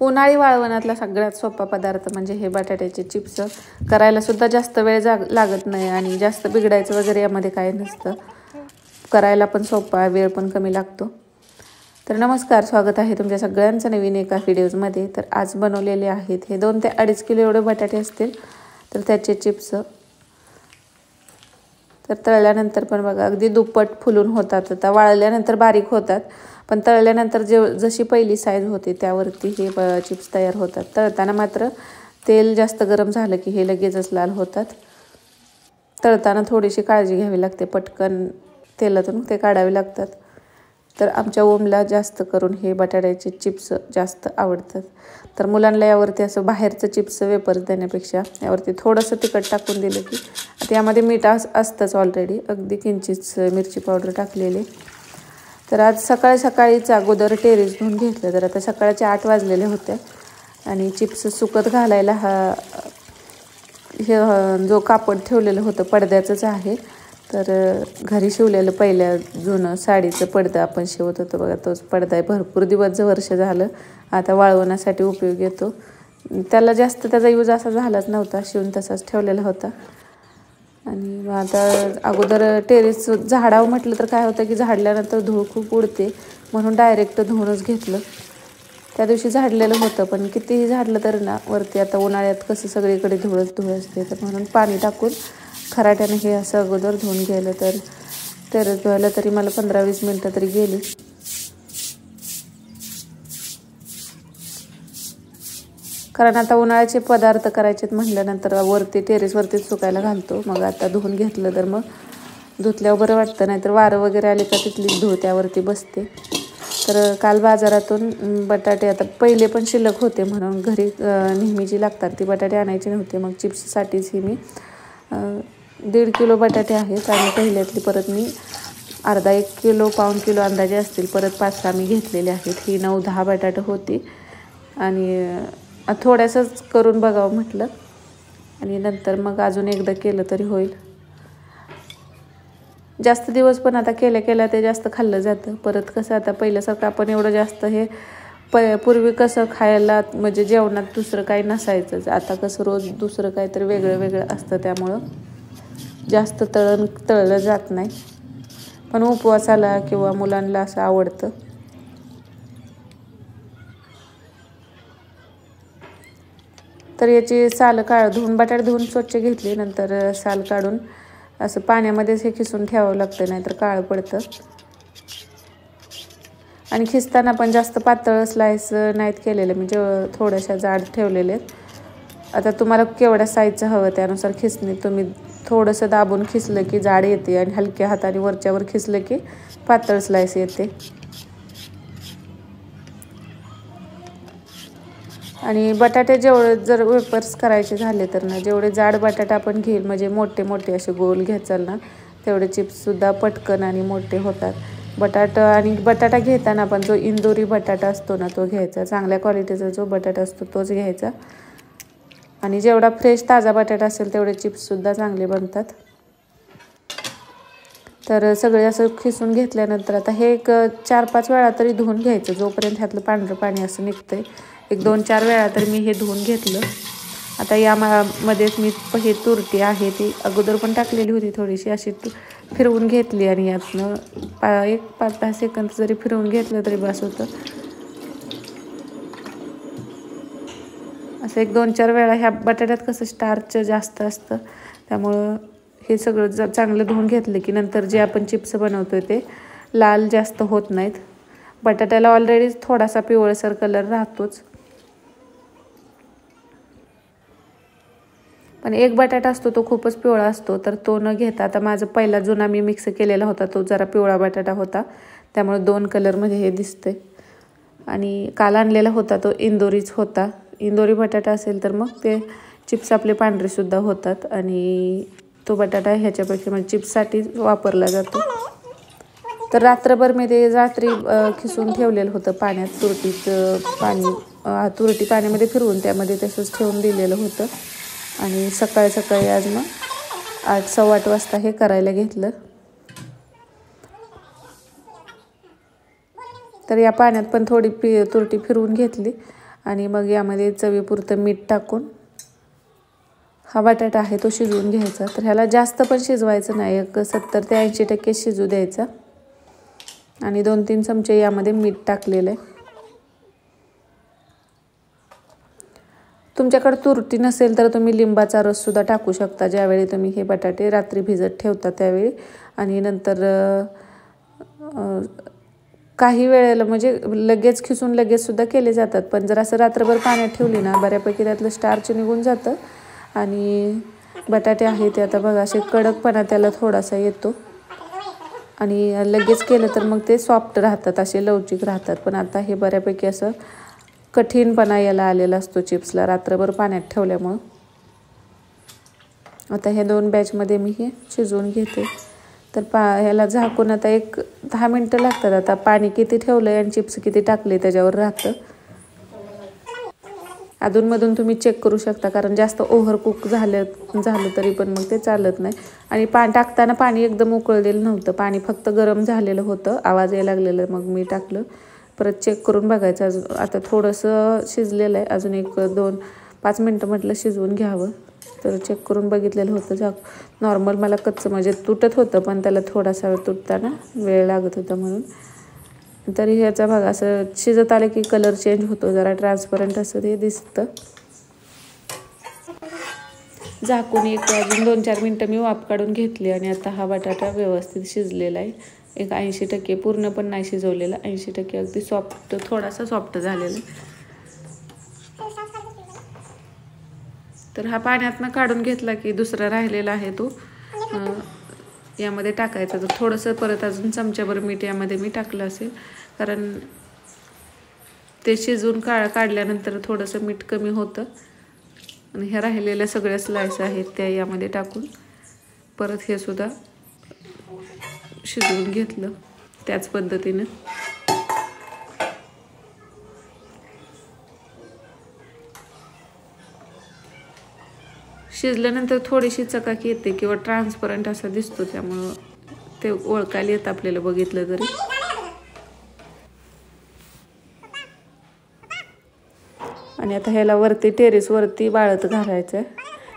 उन्हाळी वाळवणातला सगळ्यात सोपा पदार्थ म्हणजे हे बटाट्याचे चिप्स. करायला सुद्धा जास्त वेळ लागत नाही आणि जास्त बिघडायचं वगैरे यामध्ये काही नसतं. करायला पण सोपा, वेळ पण कमी लागतो. तर नमस्कार, स्वागत आहे तुमच्या सगळ्यांचं नवीन एका व्हिडिओजमध्ये. तर आज बनवलेले आहेत हे 2 ते 2.5 किलो एवढे बटाटे असतील, तर त्याचे चिप्स. तर तळल्यानंतर पण बघा अगदी दुप्पट फुलून होतात. आता वाळल्यानंतर बारीक होतात, पण तळल्यानंतर जशी पहिली साईज होते त्यावरती हे चिप्स तयार होतात. तळताना मात्र तेल जास्त गरम झालं की हे लगेचच लाल होतात. तळताना थोडीशी काळजी घ्यावी लागते, पटकन तेलातून ते काढावे लागतात. तर आमच्या ओमला जास्त करून हे बटाट्याचे चिप्स जास्त आवडतात. तर मुलांना यावरती असं बाहेरचं चिप्स वेपर्स देण्यापेक्षा यावरती थोडंसं तिखट टाकून दिलं की, आता यामध्ये मीठ असतंच ऑलरेडी, अगदी किंचित मिरची पावडर टाकलेली. तर आज सकाळीच अगोदर टेरेस धुवून घेतलं. तर आता सकाळचे 8 वाजलेले होते आणि चिप्स सुकत घालायला हे जो कापड ठेवलेलं होतं पडद्याचंच आहे. तर घरी शिवलेलं पहिल्या जुनं साडीचं पडदा आपण शिवत होतो बघा, तोच पडदा आहे. भरपूर वर्ष झालं आता वाळवण्यासाठी उपयोग येतो. त्याला जास्त त्याचा यूज असा झालाच नव्हता, शिवून तसाच ठेवलेला होता. आणि आता अगोदर टेरेस झाडावं म्हटलं तर काय होतं की झाडल्यानंतर धूळ खूप उडते, म्हणून डायरेक्ट धुवूनच घेतलं. त्या दिवशी झाडलेलं होतं, पण कितीही झाडलं तर ना वरती आता उन्हाळ्यात कसं सगळीकडे धूळ असते, तर म्हणून पाणी टाकून खराट्याने हे असं अगोदर धुवून गेलं. तर टेरेस धुवायला तरी मला 15-20 मिनटं तरी गेली. कारण आता उन्हाळ्याचे पदार्थ करायचे म्हटल्यानंतर वरती टेरेसवरतीच सुकायला घालतो. मग आता धुवून घेतलं तर मग धुतल्यावर बरं वाटतं, नाहीतर वारं वगैरे आले का तिथलीच धूळ त्यावरती बसते. तर काल बाजारातून बटाटे आता पहिले पण शिल्लक होते, म्हणून घरी नेहमी लागतात ती बटाटे आणायचे नव्हते. मग चिप्ससाठीच ही मी 1.5 किलो बटाटे आहेत आणि पहिल्यातली परत मी अर्धा 1 किलो, पाऊण किलो अंदाजे असतील, परत 5-6 मी घेतलेले आहेत. ही 9-10 बटाटे होती आणि थोड्यासंच करून बघावं म्हटलं आणि नंतर मग अजून एकदा केलं तरी होईल. जास्त दिवस पण आता केल्या ते जास्त खाल्लं जातं. परत कसं आता पहिल्यासारखं आपण एवढं जास्त हे पूर्वी कसं खायला म्हणजे जेवणात दुसरं काही नसायचंच. आता कसं रोज दुसरं काहीतरी वेगळं असतं, त्यामुळं जास्त तळलं जात नाही. पण उपवासाला किंवा मुलांना असं आवडतं. तर याची साल बटाटे धुवून स्वच्छ घेतली. नंतर साल काढून असं पाण्यामध्येच हे खिसून ठेवावं लागतं, नाहीतर काळं पडतं. आणि खिसताना पण जास्त पातळ स्लाइस नाहीत केलेले, म्हणजे थोड्याशा जाड ठेवलेले आहेत. आता तुम्हाला केवढ्या साईजचं हवं त्यानुसार खिसणी तुम्ही थोडंसं दाबून खिसलं की जाड येते आणि हलक्या हाताने वरच्यावर खिसलं की पातळ स्लाइस येते. आणि बटाटे जर वेपर्स करायचे झाले तर ना, जेवढे जाड बटाटा आपण घेईल, म्हणजे मोठे असे गोल घ्यायचाल ना, तेवढे चिप्ससुद्धा पटकन आणि मोठे होतात. बटाटा घेताना पण जो इंदोरी बटाटा असतो ना, तो घ्यायचा. चांगल्या क्वालिटीचा जो बटाटा असतो तोच घ्यायचा. आणि जेवढा फ्रेश ताजा बटाटा असेल तेवढे चिप्ससुद्धा चांगले बनतात. तर सगळे असं खिसून घेतल्यानंतर आता हे एक 4-5 वेळा तरी धुवून घ्यायचं, जोपर्यंत ह्यातलं पांढरं पाणी असं निघतंय. 1-2-4 वेळा तरी मी हे धुवून घेतलं. आता यामध्येच मी हे तुरटी आहे ती अगोदर पण टाकलेली होती, थोडीशी अशी फिरवून घेतली आणि यातनं 5-10 सेकंद जरी फिरवून घेतलं तरी बस होतं. असं 1-2-4 वेळा. ह्या बटाट्यात कसं स्टार्च जास्त असतं, त्यामुळं हे सगळं चांगलं धुवून घेतलं की नंतर जे आपण चिप्स बनवतोय ते लाल जास्त होत नाहीत. बटाट्याला ऑलरेडी थोडासा पिवळसर कलर राहतोच. पण एक बटाटा असतो तो खूपच पिवळा असतो, तर तो न घेता आता माझा पहिला जुना मी मिक्स केलेला होता तो जरा पिवळा बटाटा होता, त्यामुळे 2 कलरमध्ये हे दिसते. आणि काल आणलेला होता तो इंदोरीच होता. इंदोरी बटाटा असेल तर मग ते चिप्स आपले पांढरेसुद्धा होतात आणि तो बटाटा ह्याच्यापेक्षा म्हणजे चिप्ससाठी वापरला जातो. तर रात्रभर मी ते रात्री खिसून ठेवलेलं होतं पाण्यात. तुरटी पाण्यामध्ये फिरवून त्यामध्ये तसंच ठेवून दिलेलं होतं. आणि सकाळी आज मग 8-8:15 वाजता हे करायला घेतलं. तर या पाण्यात पण थोडी तुरटी फिरवून घेतली आणि मग यामध्ये चवीपुरतं मीठ टाकून हा बटाटा आहे तो शिजवून घ्यायचा. तर ह्याला जास्त पण शिजवायचं नाही, एक 70 ते 80% शिजू द्यायचा. आणि 2-3 चमचे यामध्ये मीठ टाकलेलं आहे. तुमच्याकडे तुरटी नसेल तर तुम्ही लिंबाचा रससुद्धा टाकू शकता, ज्यावेळी तुम्ही हे बटाटे रात्री भिजत ठेवता त्यावेळी. आणि नंतर काही वेळेला म्हणजे लगेच खिसून लगेचसुद्धा केले जातात, पण जर असं रात्रभर पाण्यात ठेवली ना बऱ्यापैकी त्यातलं स्टार्च निघून जातं. आणि बटाटे आहे ते आता बघा असे कडकपणा त्याला थोडासा येतो. आणि लगेच केलं तर मग ते सॉफ्ट राहतात, असे लवचिक राहतात. पण आता हे बऱ्यापैकी असं कठीणपणा याला आलेला असतो चिप्सला रात्रभर पाण्यात ठेवल्यामुळं. आता हे 2 बॅचमध्ये मी हे शिजवून घेते. तर ह्याला झाकून आता एक 10 मिनटं लागतात. आता पाणी किती ठेवलं आहे आणि चिप्स किती टाकले त्याच्यावर राहतं. अधूनमधून तुम्ही चेक करू शकता, कारण जास्त ओव्हर कुक झालं तरी पण मग ते चालत नाही. आणि टाकताना पाणी एकदम उकळलेलं नव्हतं, पाणी फक्त गरम झालेलं होतं, आवाज यायला लागलेलं. मग मी टाकलं, परत चेक करून बघायचं. आता थोडंसं शिजलेलं आहे, अजून 1-2-5 मिनटं म्हटलं शिजवून घ्यावं. तर चेक करून बघितलेलं होतं. नॉर्मल मला कच्चं म्हणजे तुटत होतं, पण त्याला थोडासा तुटताना वेळ लागत होता म्हणून. तरी ह्याचा भाग असं शिजत आलं की कलर चेंज होतो, जरा ट्रान्सपरंट असं ते दिसतं. झाकून अजून 2-4 मिनटं मी वाफ काढून घेतली. आणि आता हा बटाटा व्यवस्थित शिजलेला आहे. एक 80% पूर्ण पण नाही शिजवलेला, 80% अगदी सॉफ्ट, थोडासा सॉफ्ट झालेला आहे. तर हा पाण्यातनं काढून घेतला की दुसरा राहिलेला आहे तो यामध्ये टाकायचा. तर थोडंसं परत अजून चमच्याभर मीठ यामध्ये मी टाकलं असेल, कारण ते शिजवून काढल्यानंतर थोडंसं मीठ कमी होतं. आणि ह्या राहिलेल्या सगळ्या स्लाइस आहेत त्या यामध्ये टाकून परत हे सुद्धा शिजवून घेतलं त्याच पद्धतीनं. शिजल्यानंतर थोडीशी चकाकी येते किंवा ट्रान्सपरंट असा दिसतो, त्यामुळं ते ओळखायला येतं आपल्याला बघितलं तरी. आणि आता ह्याला वरती टेरेसवरती वाळत घालायचं आहे.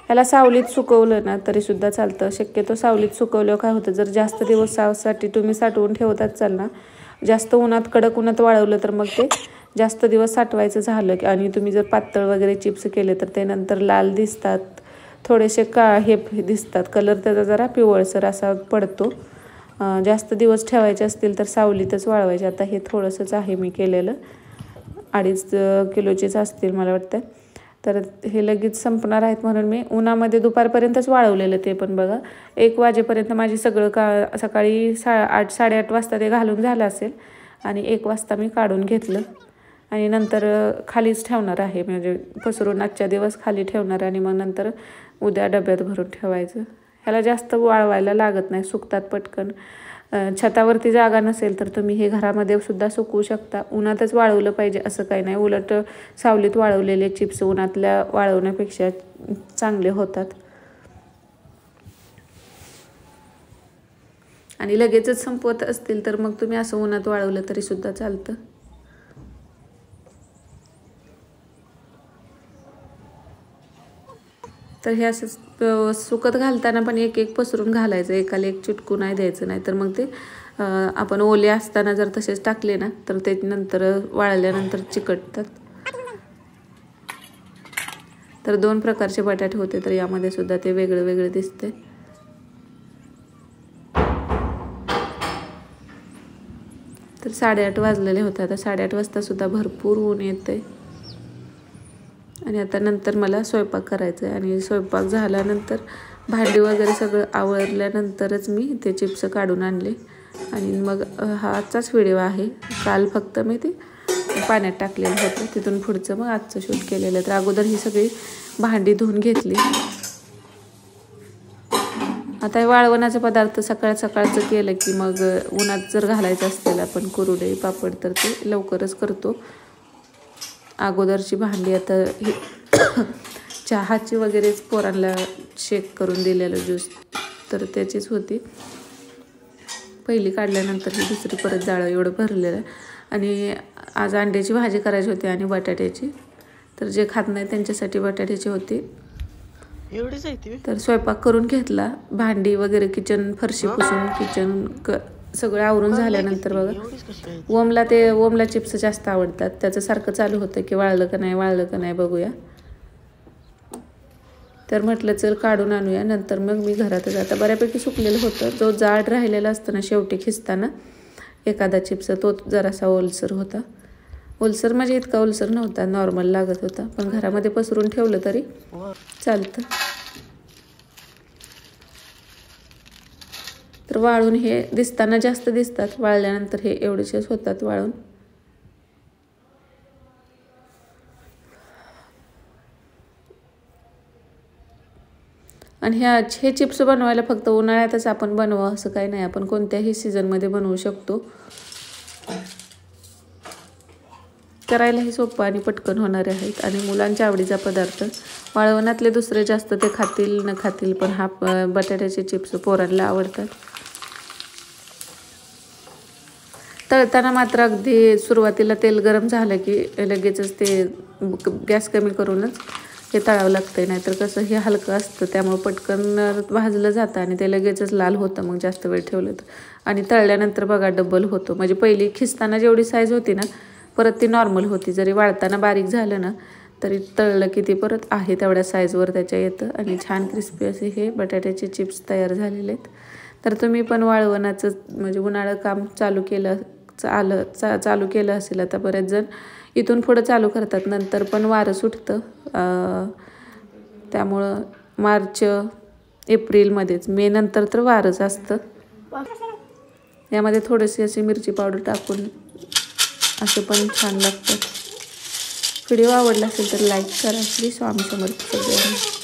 ह्याला सावलीत सुकवलं ना तरीसुद्धा चालतं. शक्यतो सावलीत सुकवल्यावर काय होतं, जर जास्त दिवसासाठी तुम्ही साठवून ठेवत असाल ना, जास्त उन्हात कडक उन्हात वाळवलं तर मग ते जास्त दिवस साठवायचं झालं आणि तुम्ही जर पातळ वगैरे चिप्स केले तर ते नंतर लाल दिसतात, थोडेसे हे दिसतात, कलर त्याचा जरा पिवळसर असा पडतो. जास्त दिवस ठेवायचे असतील तर सावलीतच वाळवायचे. आता हे थोडंसंच आहे मी केलेलं, 2.5 किलोचेच असतील मला वाटतं. तर हे लगेच संपणार आहेत म्हणून मी उन्हामध्ये दुपारपर्यंतच वाळवलेलं. ते पण बघा 1 वाजेपर्यंत माझी सगळं सकाळी 8-8:30 वाजता ते घालून झालं असेल. आणि 1 वाजता मी काढून घेतलं आणि नंतर खालीच ठेवणार आहे, म्हणजे पसरून आजच्या दिवस खाली ठेवणार आणि मग नंतर उद्या डब्यात भरून ठेवायचं. ह्याला जास्त वाळवायला लागत नाही, सुकतात पटकन. छतावरती जागा नसेल तर तुम्ही हे घरामध्ये सुद्धा सुकवू शकता. उन्हातच वाळवलं पाहिजे असं काही नाही, उलट सावलीत वाळवलेले चिप्स उन्हातल्या वाळवण्यापेक्षा चांगले होतात. आणि लगेचच संपवत असतील तर मग तुम्ही असं उन्हात वाळवलं तरी सुद्धा चालतं. तर हे असं सुकत घालताना पण एक पसरून घालायचं, एकाला एक चिटकू नाही द्यायचं, नाही तर मग ते आपण ओले असताना जर तसेच टाकले ना तर ते नंतर वाळल्यानंतर चिकटतात. तर 2 प्रकारचे बटाटे होते, तर यामध्ये सुद्धा ते वेगळे वेगळे दिसते. तर 8:30 वाजलेले होते. आता 8:30 वाजता सुद्धा भरपूर ऊन येते. आणि आता नंतर मला स्वयंपाक करायचा आहे. आणि स्वयंपाक झाल्यानंतर भांडी वगैरे सगळं आवरल्यानंतरच मी ते चिप्स काढून आणले. आणि मग हा आजचाच व्हिडिओ आहे. काल फक्त मी ते पाण्यात टाकलेलं होतं, तिथून पुढचं मग आजचं शूट केलेलं. तर अगोदर ही सगळी भांडी धुवून घेतली. आता वाळवणाचे पदार्थ सकाळचं केलं की मग उन्हात जर घालायचं असतील आपण कुरडई पापड तर ते लवकरच करतो. अगोदरची भांडी आता ही चहाची वगैरेच पोरांना शेक करून दिलेलं ज्यूस तर त्याचीच होती. पहिली काढल्यानंतर ही दुसरी परत जाळं एवढं भरलेलं आहे. आणि आज अंड्याची भाजी करायची होती आणि बटाट्याची. तर जे खात नाही त्यांच्यासाठी बटाट्याची होती. एवढीच आहे ती. तर स्वयंपाक करून घेतला, भांडी वगैरे किचन फरशी पुसून सगळं आवरून झाल्यानंतर बघा ओमला चिप्स जास्त आवडतात. त्याचं सारखं चालू होतं की वाळलं का नाही बघूया. तर म्हटलं चल काढून आणूया. नंतर मग मी घरातच आता बऱ्यापैकी सुकलेलं होतं. जो जाड राहिलेला असतं ना शेवटी खिसताना एखादा चिप्स तो जरासा ओलसर होता. ओलसर म्हणजे इतका ओलसर नव्हता, नॉर्मल लागत होता. पण घरामध्ये पसरून ठेवलं तरी चालतं. तर वाळून हे दिसताना जास्त दिसतात, वाळल्यानंतर हे एवढेच होतात वाळून. आणि हे चिप्स बनवायला फक्त उन्हाळ्यातच आपण बनवावं असं काही नाही, आपण कोणत्याही सीझनमध्ये बनवू शकतो. करायलाही सोपं आणि पटकन होणारे आहेत आणि मुलांच्या आवडीचा पदार्थ. वाळवणातले दुसरे जास्त ते खातील न खातील, पण हा बटाट्याचे चिप्स पोरांना आवडतात. तळताना मात्र अगदी सुरुवातीला तेल गरम झालं की लगेचच ते गॅस कमी करूनच हे तळावं लागतंय. नाहीतर कसं हे हलकं असतं त्यामुळे पटकन भाजलं जातं आणि ते लगेचच लाल होतं मग जास्त वेळ ठेवलं तर. आणि तळल्यानंतर बघा डबल होतो. म्हणजे पहिली खिसताना जेवढी साईज होती ना परत ती नॉर्मल होती. जरी वाळताना बारीक झालं ना तरी तळलं की ती परत आहे तेवढ्या साईजवर त्याच्या येतं. आणि छान क्रिस्पी असे हे बटाट्याचे चिप्स तयार झालेले आहेत. तर तुम्ही पण वाळवणाचं म्हणजे उन्हाळं काम चालू केलं असेल. आता बरेच जण इथून पुढं चालू करतात, नंतर पण वारं सुटतं. त्यामुळं मार्च एप्रिलमध्येच, मे नंतर तर वारंच असतं. यामध्ये थोडीशी अशी मिरची पावडर टाकून असं पण छान लागतं. व्हिडिओ आवडला असेल तर लाईक करा. श्री स्वामी समर्थ सगळ्यांना.